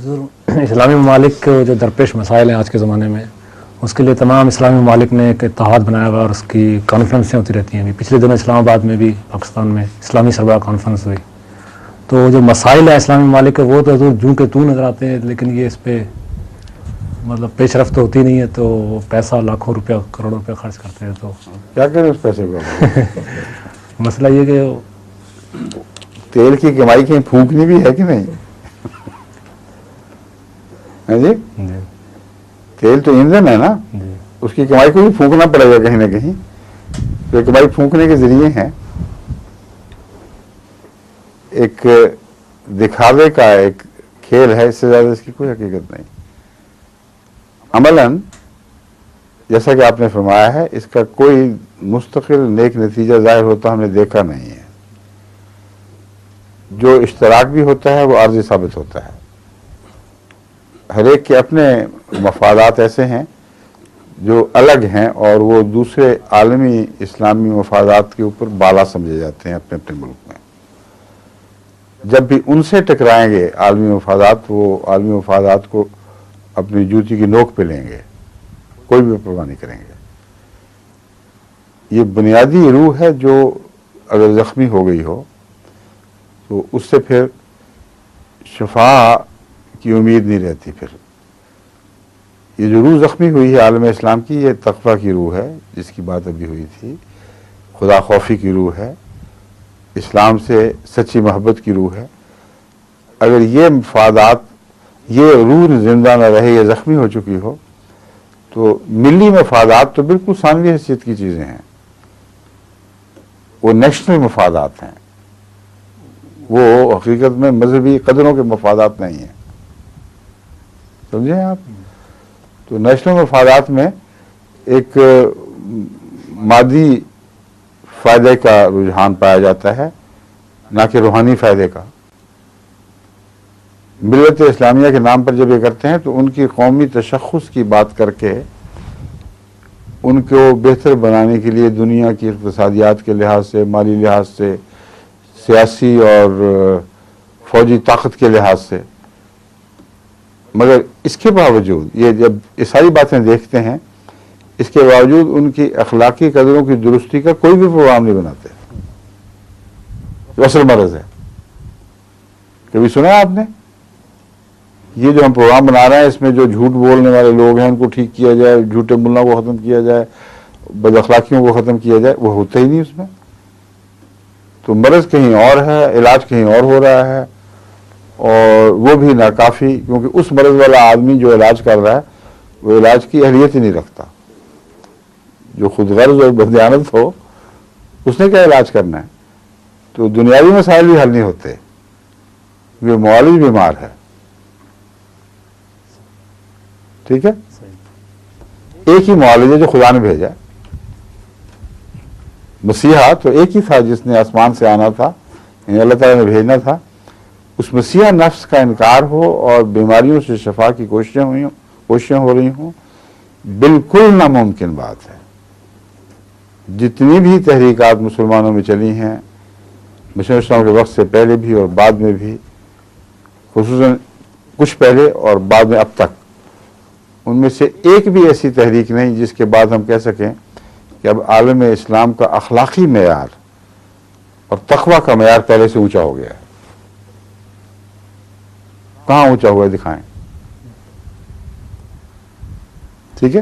حضور اسلامی ممالک کے جو درپیش مسائل ہیں آج کے زمانے میں، اس کے لیے تمام اسلامی ممالک نے ایک اتحاد بنایا ہوا اور اس کی کانفرنسیں ہوتی رہتی ہیں. پچھلے دنوں اسلام آباد میں بھی پاکستان میں اسلامی سربراہ کانفرنس ہوئی. تو جو مسائل ہیں اسلامی ممالک کے وہ تو حضور جوں کے توں نظر آتے ہیں، لیکن یہ اس پہ مطلب پیش رفت ہوتی نہیں ہے. تو وہ پیسہ لاکھوں روپیہ کروڑوں روپیہ خرچ کرتے ہیں. تو کیا کریں اس پیسے کو؟ مسئلہ یہ کہ تیل کی کمائی کہیں پھونکنی بھی ہے کہ نہیں؟ جی جی تیل تو ایندھن ہے نا، جی اس کی کمائی کو بھی پھونکنا پڑے گا کہیں نہ کہیں. تو کمائی پھونکنے کے ذریعے ہیں. ایک دکھاوے کا ایک کھیل ہے، اس سے زیادہ اس کی کوئی حقیقت نہیں. عملاً جیسا کہ آپ نے فرمایا ہے، اس کا کوئی مستقل نیک نتیجہ ظاہر ہوتا ہم نے دیکھا نہیں ہے. جو اشتراک بھی ہوتا ہے وہ عارضی ثابت ہوتا ہے. ہر ایک کے اپنے مفادات ایسے ہیں جو الگ ہیں اور وہ دوسرے عالمی اسلامی مفادات کے اوپر بالا سمجھے جاتے ہیں اپنے اپنے ملک میں. جب بھی ان سے ٹکرائیں گے عالمی مفادات، وہ عالمی مفادات کو اپنی جوتی کی نوک پہ لیں گے، کوئی بھی پرواہ نہیں کریں گے. یہ بنیادی روح ہے جو اگر زخمی ہو گئی ہو تو اس سے پھر شفا کی امید نہیں رہتی. پھر یہ جو روح زخمی ہوئی ہے عالم اسلام کی، یہ تقویٰ کی روح ہے جس کی بات ابھی ہوئی تھی، خدا خوفی کی روح ہے، اسلام سے سچی محبت کی روح ہے. اگر یہ مفادات، یہ روح زندہ نہ رہے یا زخمی ہو چکی ہو تو ملی مفادات تو بالکل ثانوی حیثیت کی چیزیں ہیں. وہ نیشنل مفادات ہیں، وہ حقیقت میں مذہبی قدروں کے مفادات نہیں ہیں. سمجھیں آپ؟ تو نیشنل مفادات میں ایک مادی فائدے کا رجحان پایا جاتا ہے، نہ کہ روحانی فائدے کا. ملت اسلامیہ کے نام پر جب یہ کرتے ہیں تو ان کی قومی تشخص کی بات کر کے ان کو بہتر بنانے کے لیے دنیا کی اقتصادیات کے لحاظ سے، مالی لحاظ سے، سیاسی اور فوجی طاقت کے لحاظ سے. مگر اس کے باوجود یہ جب یہ ساری باتیں دیکھتے ہیں، اس کے باوجود ان کی اخلاقی قدروں کی درستی کا کوئی بھی پروگرام نہیں بناتے. جو اصل مرض ہے. کبھی سنا آپ نے یہ جو ہم پروگرام بنا رہے ہیں اس میں جو جھوٹ بولنے والے لوگ ہیں ان کو ٹھیک کیا جائے، جھوٹے ملا کو ختم کیا جائے، بد اخلاقیوں کو ختم کیا جائے؟ وہ ہوتا ہی نہیں اس میں. تو مرض کہیں اور ہے، علاج کہیں اور ہو رہا ہے، اور وہ بھی ناکافی، کیونکہ اس مرض والا آدمی جو علاج کر رہا ہے وہ علاج کی اہلیت ہی نہیں رکھتا. جو خود غرض اور بددیانت ہو اس نے کیا علاج کرنا ہے؟ تو دنیاوی مسائل بھی حل نہیں ہوتے، یہ معالج بیمار ہے. ٹھیک ہے؟ ایک ہی معالج ہے جو خدا نے بھیجا. مسیحا تو ایک ہی تھا جس نے آسمان سے آنا تھا، یعنی اللہ تعالیٰ نے بھیجنا تھا. اس مسیحا نفس کا انکار ہو اور بیماریوں سے شفا کی کوششیں ہو رہی ہوں، بالکل ناممکن بات ہے. جتنی بھی تحریکات مسلمانوں میں چلی ہیں مشن اسلام کے وقت سے پہلے بھی اور بعد میں بھی، خصوصاً کچھ پہلے اور بعد میں اب تک، ان میں سے ایک بھی ایسی تحریک نہیں جس کے بعد ہم کہہ سکیں کہ اب عالم اسلام کا اخلاقی معیار اور تقویٰ کا معیار پہلے سے اونچا ہو گیا ہے. کہاں اونچا ہوا ہے؟ دکھائیں. ٹھیک ہے.